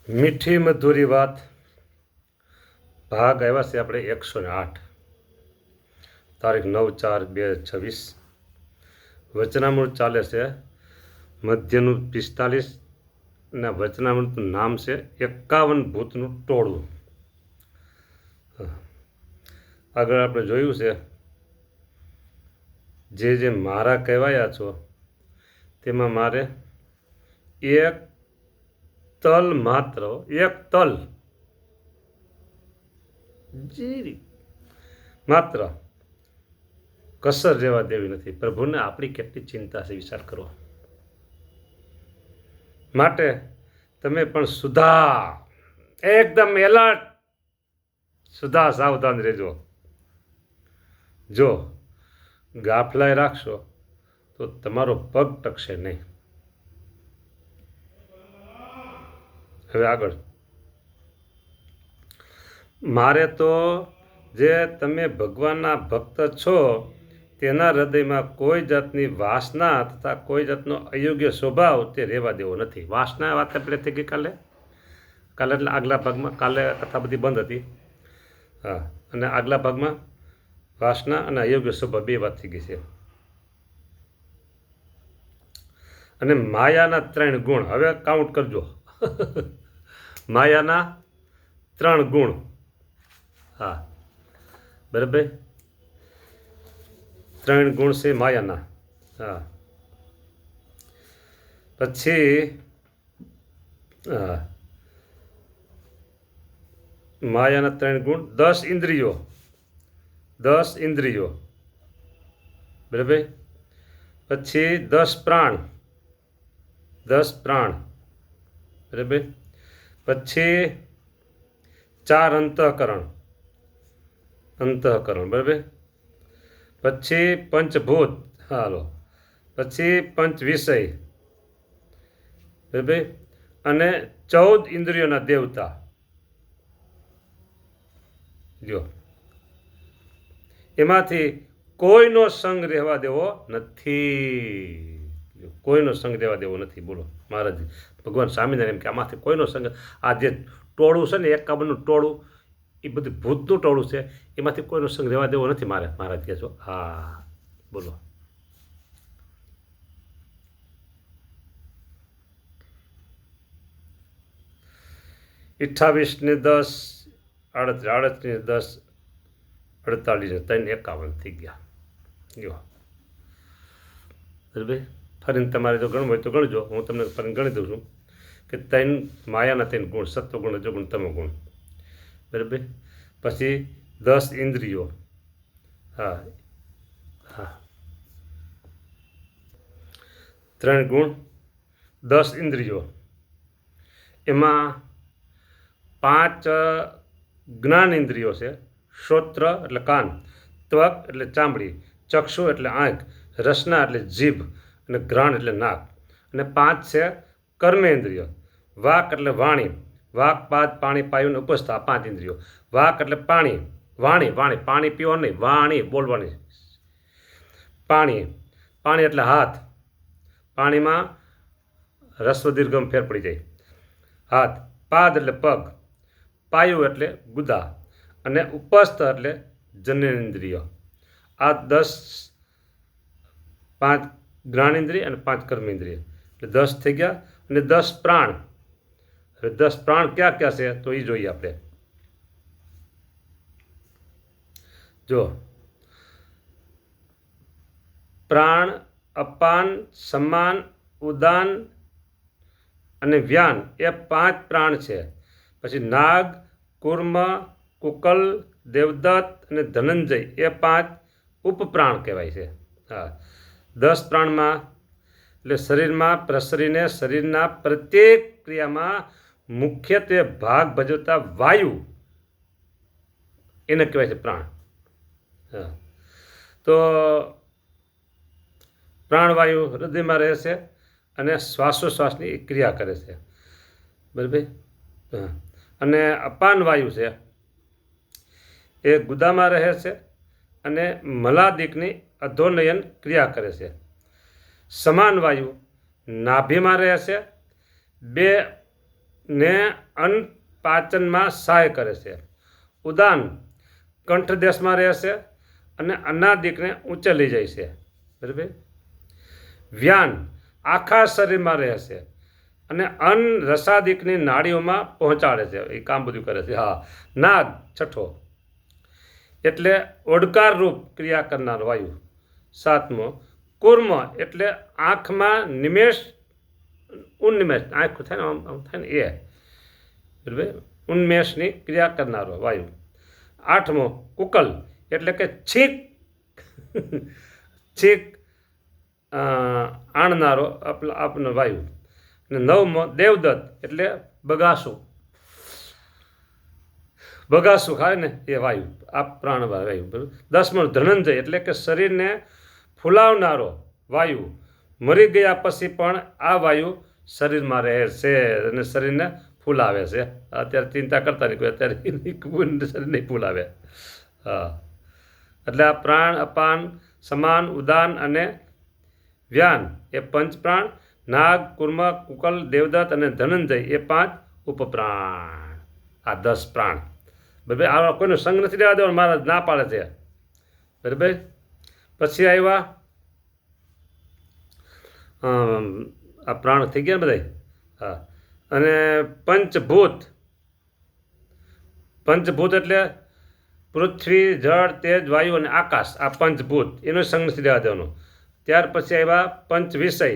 મીઠી મધુરી વાત ભાગ આવ્યા છે આપણે 108 તારીખ 9/4/2026 વચનામૃત ચાલે છે મધ્યનું 45 અને વચનામૃતનું નામ છે 51 ભૂતનું ટોળું. આગળ આપણે જોયું છે જે મારા કહેવાયા છો તેમાં મારે એક તલ માત્ર એક તલ જીરી માત્ર કસર રહેવા દેવી નથી. પ્રભુને આપણી કેટલી ચિંતા છે વિચાર કરો. માટે તમે પણ સુધા એકદમ એલર્ટ સુધા સાવધાન રહેજો. જો ગાફલાય રાખશો તો તમારો પગ ટકશે નહીં. હવે આગળ મારે તો જે તમે ભગવાનના ભક્ત છો તેના હૃદયમાં કોઈ જાતની વાસના તથા કોઈ જાતનો અયોગ્ય સ્વભાવ તે રહેવા દેવો નથી. વાસના વાત આપણે થઈ ગઈ કાલે એટલે આગલા ભાગમાં કાલે કથા બધી બંધ હતી. હા, અને આગલા ભાગમાં વાસના અને અયોગ્ય સ્વભાવ બે વાત થઈ ગઈ છે. અને માયાના 3 ગુણ હવે કાઉન્ટ કરજો. માયાના 3 ગુણ. હા, બરાબર, 3 ગુણ છે માયાના. હા, પછી માયાના 3 ગુણ, 10 ઇન્દ્રિયો, 10 ઇન્દ્રિયો, બરાબર. પછી 10 પ્રાણ, 10 પ્રાણ, બરાબર. પછી 4 અંતઃકરણ, અંતઃકરણ, બરાબર. પછી 5 ભૂત, હાલો, પછી 5 વિષય, બરાબર. અને 14 ઇન્દ્રિયોના દેવતા. જો એમાંથી કોઈનો સંગ રહેવા દેવો નથી. કોઈનો સંગ રહેવા દેવો નથી. બોલો મહારાજ ભગવાન સ્વામિનારાયણ કે આમાંથી કોઈનો સંગ, આ જે ટોળું છે ને 51નું ટોળું, એ બધું ભૂતનું ટોળું છે, એમાંથી કોઈનો સંગ રહેવા દેવો નથી. મહારાજ કહે છો. હા, બોલો. અઠ્ઠાવીસ ને 10 38, 38 ને 10 48 ને 3 51 થઈ ગયા. જો બરાબર. ફરીને તમારે જો ગણવું હોય તો ગણજો. હું તમને ફરીને ગણી દઉં છું કે 3 માયાના 3 ગુણ, સત્વગુણ, રજોગુણ, તમોગુણ, બરાબર. પછી 10 ઇન્દ્રિયો. હા હા, 3 ગુણ, 10 ઇન્દ્રિયો. એમાં 5 જ્ઞાન ઇન્દ્રિયો છે. શ્રોત્ર એટલે કાન, ત્વક એટલે ચામડી, ચક્ષુ એટલે આંખ, રસના એટલે જીભ અને ઘ્રાણ એટલે નાક. અને 5 છે કર્મેન્દ્રિયો. વાક એટલે વાણી, વાક, પાદ, પાણી, પાયું ને ઉપસ્થા, 5 ઇન્દ્રિયો. વાક એટલે પાણી, વાણી, વાણી, પાણી પીવાનું નહીં, વાણી બોલવાની. પાણી, પાણી એટલે હાથ, પાણીમાં રસ્વ દીર્ઘમ ફેર પડી જાય. હાથ. પાદ એટલે પગ, પાયું એટલે ગુદા, અને ઉપસ્થ એટલે જનનેન્દ્રિય. આ 10, 5 જ્ઞાનેન્દ્રિય અને 5 કર્મેન્દ્રિય એટલે 10 થઈ ગયા. અને 10 પ્રાણ. હવે 10 પ્રાણ ક્યાં ક્યાં છે તો એ જોઈએ આપણે. જો પ્રાણ, અપાન, સમાન, ઉદાન અને વ્યાન એ 5 પ્રાણ છે. પછી નાગ, કુર્મ, કુકલ, દેવદત્ત અને ધનંજય એ 5 ઉપપ્રાણ કહેવાય છે. હા, 10 પ્રાણમાં એટલે શરીરમાં પ્રસરીને શરીરના પ્રત્યેક ક્રિયામાં મુખ્યત્વે ભાગ ભજવતા વાયુ એને કહેવાય છે પ્રાણ. હા, તો પ્રાણવાયુ હૃદયમાં રહે છે અને શ્વાસોશ્વાસની ક્રિયા કરે છે, બરાબર. હા, અને અપાન વાયુ છે એ ગુદામાં રહે છે અને મલાદિકની અધોનયન ક્રિયા કરે છે. સમાન વાયુ નાભીમાં રહે છે, બે ને અન્ન પાચનમાં સહાય કરે છે. ઉદાન કંઠદેશમાં રહેશે અને અનાદિકને ઊંચે લઈ જાય છે. બરાબર. વ્યાન આખા શરીરમાં રહેશે અને અન્ન રસાદિકની નાડીઓમાં પહોંચાડે છે. એ કામ બધું કરે છે. હા. નાદ છઠ્ઠો એટલે ઓડકાર રૂપ ક્રિયા કરનાર વાયુ. સાતમો કુર્મ એટલે આંખમાં નિમેષ ઉન્નિમેષ આંખ થાય ને આમ થાય ને એ બરાબર ઉન્મેષની ક્રિયા કરનારો વાયુ. આઠમો કુકલ એટલે કે છીક છીક આણનારો આપનો વાયુ. અને નવમો દેવદત્ત એટલે બગાસું બગાસું ખાય ને એ વાયુ આ પ્રાણવાયુ. બરાબર. દસમો ધનંજય એટલે કે શરીરને ફૂલાવનારો વાયુ. મરી ગયા પછી પણ આ વાયુ શરીરમાં રહે છે અને શરીરને ફૂલાવે છે. અત્યારે ચિંતા કરતા નહીં કોઈ, અત્યારે શરીર નહીં ફૂલાવે. હા. એટલે આ પ્રાણ અપાન સમાન ઉદાન અને વ્યાન એ પંચ પ્રાણ. નાગ કુર્મ કુકલ દેવદત્ત અને ધનંજય એ 5 ઉપપ્રાણ. આ 10 પ્રાણ. બરાબર. આ કોઈનો સંગ નથી લેવા દેવાનો, મહારાજ ના પાડે છે. બરાબર. પછી આવ્યા આ પ્રાણ થઈ ગયા બધા. હા. અને પંચભૂત. પંચભૂત એટલે પૃથ્વી જળ તેજ વાયુ અને આકાશ. આ પંચભૂત એનો સંગ નથી લેવા દેવાનો. ત્યાર પછી આવ્યા પંચ વિષય.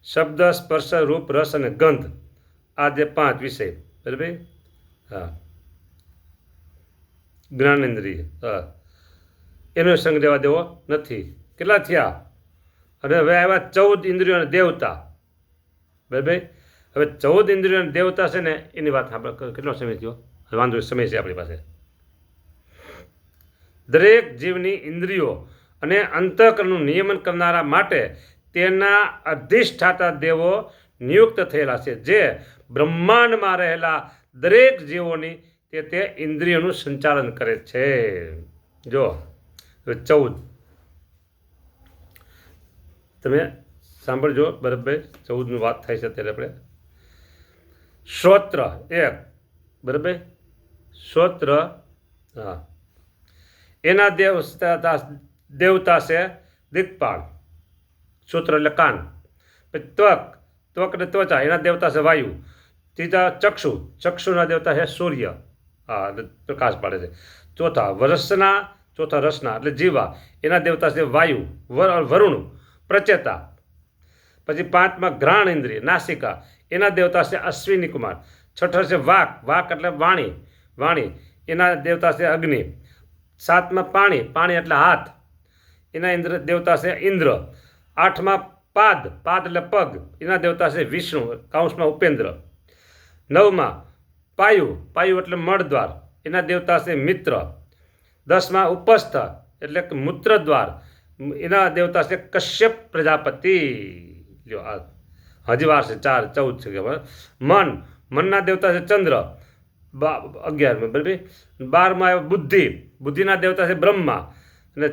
શબ્દ સ્પર્શ રૂપ રસ અને ગંધ. આ જે 5 વિષય. બરાબર. હા. જ્ઞાનેન્દ્રિય. હા. એનો સંગ લેવા દેવો નથી. કેટલા થયા? અને હવે આવ્યા 14 ઇન્દ્રિયો અને દેવતા. બરાબર. હવે 14 ઇન્દ્રિયો અને દેવતા છે ને એની વાત આપણે કેટલો સમય થયો? વાંધો સમય છે આપણી પાસે. દરેક જીવની ઇન્દ્રિયો અને અંતઃકરણનું નિયમન કરનારા માટે તેના અધિષ્ઠાતા દેવો નિયુક્ત થયેલા છે, જે બ્રહ્માંડમાં રહેલા દરેક જીવોની તે ઇન્દ્રિયોનું સંચાલન કરે છે. જો 14 તમે સાંભળજો. બરાબર. 14ની વાત થાય છે અત્યારે આપણે. શ્રોત્ર 1. બરાબર. શ્રોત્ર. હા. એના દેવતા છે દિક્પાલ. શ્રોત્ર એટલે કાન. પછી ત્વક. ત્વક એટલે ત્વચા. એના દેવતા છે વાયુ. ત્રીજા ચક્ષુ. ચક્ષુના દેવતા છે સૂર્ય. હા. પ્રકાશ પાડે છે. ચોથા વરસના. ચોથા રસના એટલે જીવા. એના દેવતા છે વાયુ. વરુણ પ્રચેતા. પછી 5માં ઘ્રાણ ઇન્દ્રિય નાસિકા. એના દેવતા છે અશ્વિની કુમાર. છઠ્ઠો છે વાક. વાક એટલે વાણી. વાણી. એના દેવતા છે અગ્નિ. 7માં પાણી. પાણી એટલે હાથ. એના દેવતા છે ઇન્દ્ર. 8માં પાદ. પાદ એટલે પગ. એના દેવતા છે વિષ્ણુ. કૌંસમાં ઉપેન્દ્ર. 9માં પાયુ. પાયુ એટલે મળદ્વાર. એના દેવતા છે મિત્ર. 10માં ઉપસ્થ એટલે મૂત્રદ્વાર. એના દેવતા છે કશ્યપ પ્રજાપતિ. લ્યો આ હજી વાર છે. 4 14 છે. મન. મનના દેવતા છે ચંદ્ર. 11માં. બરાબર. 12માં આવ્યો બુદ્ધિ. બુદ્ધિના દેવતા છે બ્રહ્મા. અને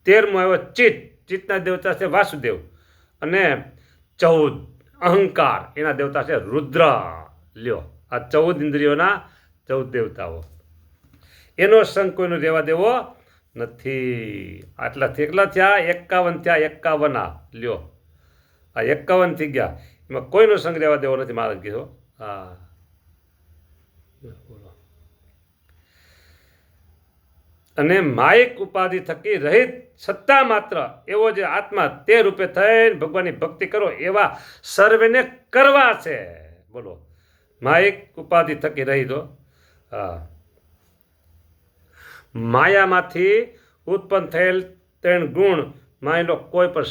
13મો આવ્યો ચિત્ત. ચિત્તના દેવતા છે વાસુદેવ. અને 14 અહંકાર. એના દેવતા છે રુદ્ર. લ્યો આ 14 ઇન્દ્રિયોના 14 દેવતાઓ. એનો સંગ કોઈનો રહેવા દેવો નથી. આટલા કેટલા થયા? 51 થયા. 51. લ્યો આ 51 થઈ ગયા. એમાં કોઈનો સંગ રહેવા દેવો નથી. મહારાજ કીધો. હા. અને માયિક ઉપાધિ થકી રહિત સત્તા માત્ર એવો જે આત્મા તે રૂપે થઈને ભગવાનની ભક્તિ કરો એવા સર્વેને કરવા છે. બોલો. માયિક ઉપાધિ થકી રહિત હો. હા. માયામાંથી ઉત્પન્ન થયેલ 3 ગુણ માયલો કોઈ પણ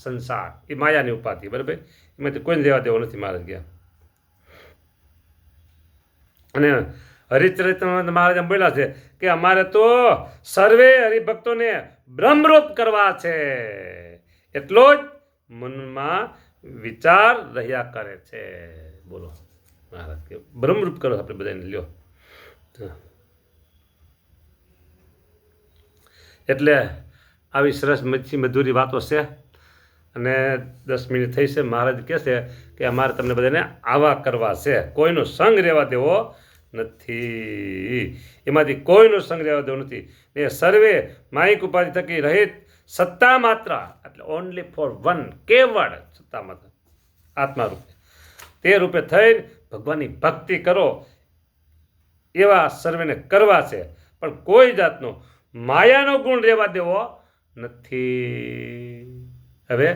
સંસાર એ માયાની ઉપાધિ. બરાબર. એમાંથી કોઈને લેવા દેવો નથી. મહારાજ ગયા. અને હરિચરિત્રમાં મહારાજ એમ બોલ્યા છે કે અમારે તો સર્વે હરિભક્તોને બ્રહ્મરૂપ કરવા છે. એટલો જ મનમાં વિચાર રહ્યા કરે છે. બોલો. મહારાજ કે બ્રહ્મરૂપ કરો આપણે બધાને. લ્યો એટલે આવી સરસ મચ્છી મધુરી વાતો છે. અને 10 મિનિટ થઈ છે. મહારાજ કહે છે કે અમારે તમને બધાને આવા કરવા છે, કોઈનો સંગ રહેવા દેવો નથી, એમાંથી કોઈનો સંગ રહેવા દેવો નથી. એ સર્વે માયિક ઉપાધિ થકી રહિત સત્તા માત્ર, એટલે ઓનલી ફોર વન, કેવળ સત્તા માત્ર આત્મા રૂપે, તે રૂપે થઈ ભગવાનની ભક્તિ કરો એવા સર્વેને કરવા છે. પણ કોઈ જાતનો માયાનો ગુણ રહેવા દેવો નથી. હવે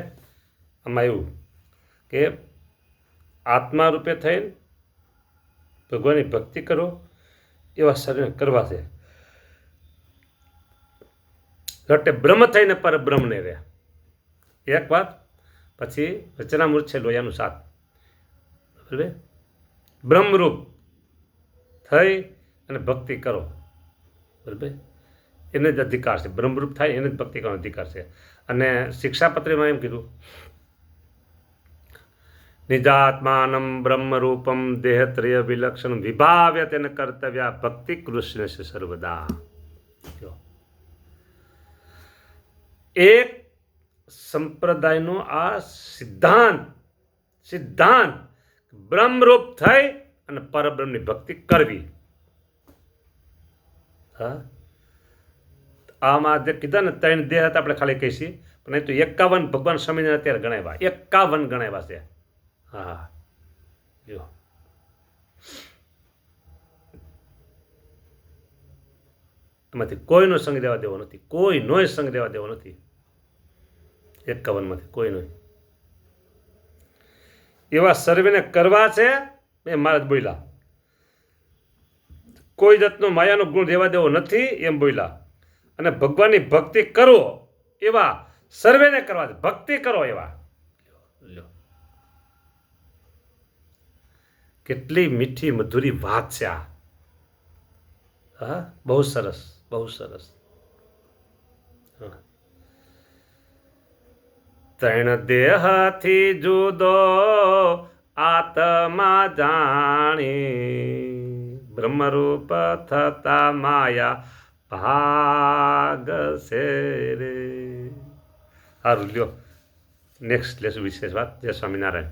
આમાં એવું કે આત્મા રૂપે થઈને ભગવાનની ભક્તિ કરો એવા સર્વેને કરવા છે. ઘટે બ્રહ્મ થઈને પર બ્રહ્મને રહે. એક વાત. પછી વચનામૃત છે લોયાનું 7. બરાબર, બ્રહ્મરૂપ થઈ અને ભક્તિ કરો. બરાબર, એને જ અધિકાર છે. બ્રહ્મરૂપ થાય એને જ ભક્તિ કરવાનો અધિકાર છે. અને શિક્ષાપત્રીમાં એમ કીધું, નિજાત્માનમ બ્રહ્મરૂપમ દેહત્રય વિલક્ષણ વિભાવ્ય તેને કર્તવ્ય ભક્તિ કૃષ્ણ છે સર્વદા. એક સંપ્રદાયનો આ સિદ્ધાંત બ્રહ્મરૂપ થઈ અને પરબ્રહ્મની ભક્તિ કરવી. હા, આમાં જે કીધા ને 3 દેહ હતા, આપણે ખાલી કહીશી, પણ એ તો 51 ભગવાન સ્વામિનારાયણ અત્યારે ગણાવ્યા, 51 ગણાવ્યા છે. હા, જો એમાંથી કોઈનો સંગ દેવા દેવો નથી, કોઈનો સંગ દેવા દેવો નથી. 51માંથી કોઈનો. એવા સર્વેને કરવા છે. એ મહારાજ બોલ્યા, કોઈ જાતનો માયાનો ગુણ રહેવા દેવો નથી એમ બોલ્યા. અને ભગવાનની ભક્તિ કરો એવા સર્વેને કરવા છે. ભક્તિ કરો એવા. કેટલી મીઠી મધુરી વાત છે આ. હા, બહુ સરસ, બહુ સરસ. ત્રણ દેહથી જુદો આત્મા જાણી, બ્રહ્મરૂપ થતા માયા ભાગ છે રે. સારું, લ્યો નેક્સ્ટ લેશું વિશેષ વાત. જય સ્વામિનારાયણ.